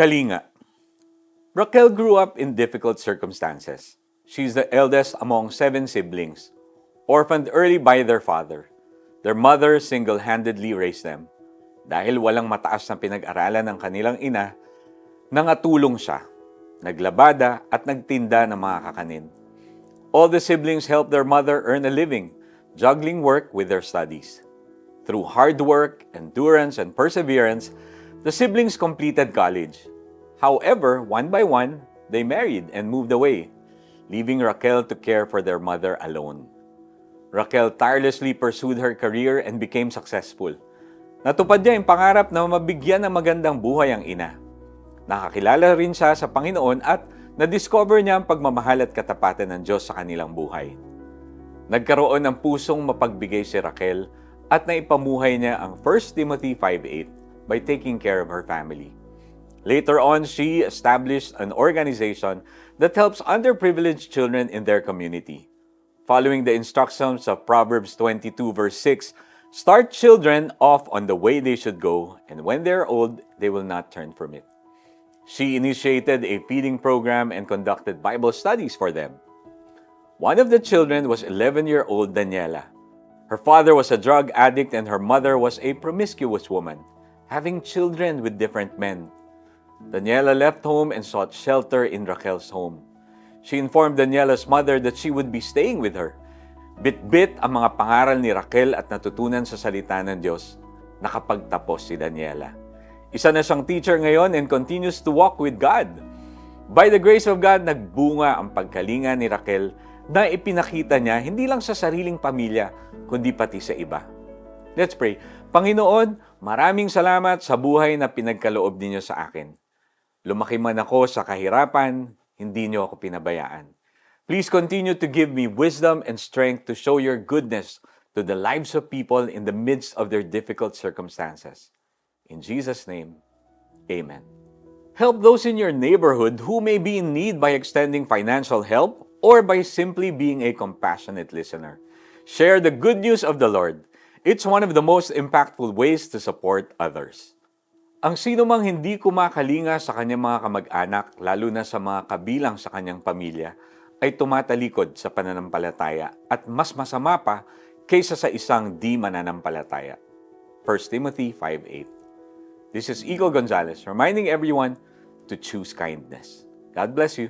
Kalinga. Raquel grew up in difficult circumstances. She's the eldest among 7 siblings, orphaned early by their father. Their mother single-handedly raised them. Dahil walang mataas na pinag-aralan ng kanilang ina, nangatulong siya, naglabada at nagtinda ng mga kakanin. All the siblings helped their mother earn a living, juggling work with their studies. Through hard work, endurance, and perseverance, the siblings completed college. However, one by one, they married and moved away, leaving Raquel to care for their mother alone. Raquel tirelessly pursued her career and became successful. Natupad niya ang pangarap na mabigyan ng magandang buhay ang ina. Nakakilala rin siya sa Panginoon at na-discover niya ang pagmamahal at katapatan ng Diyos sa kanilang buhay. Nagkaroon ng pusong mapagbigay si Raquel at naipamuhay niya ang 1 Timothy 5:8 by taking care of her family. Later on, she established an organization that helps underprivileged children in their community. Following the instructions of Proverbs 22 verse 6, start children off on the way they should go, and when they are old, they will not turn from it. She initiated a feeding program and conducted Bible studies for them. One of the children was 11-year-old Daniela. Her father was a drug addict and her mother was a promiscuous woman, having children with different men. Daniela left home and sought shelter in Raquel's home. She informed Daniela's mother that she would be staying with her. Bit-bit ang mga pangaral ni Raquel at natutunan sa salita ng Diyos. Nakapagtapos si Daniela. Isa na siyang teacher ngayon and continues to walk with God. By the grace of God, nagbunga ang pagkalinga ni Raquel na ipinakita niya hindi lang sa sariling pamilya, kundi pati sa iba. Let's pray. Panginoon, maraming salamat sa buhay na pinagkaloob ninyo sa akin. Lumaki man ako sa kahirapan, hindi niyo ako pinabayaan. Please continue to give me wisdom and strength to show your goodness to the lives of people in the midst of their difficult circumstances. In Jesus' name, Amen. Help those in your neighborhood who may be in need by extending financial help or by simply being a compassionate listener. Share the good news of the Lord. It's one of the most impactful ways to support others. Ang sino mang hindi kumakalinga sa kanyang mga kamag-anak, lalo na sa mga kabilang sa kanyang pamilya, ay tumatalikod sa pananampalataya at mas masama pa kaysa sa isang di mananampalataya. 1 Timothy 5:8. This is Eagle Gonzalez reminding everyone to choose kindness. God bless you.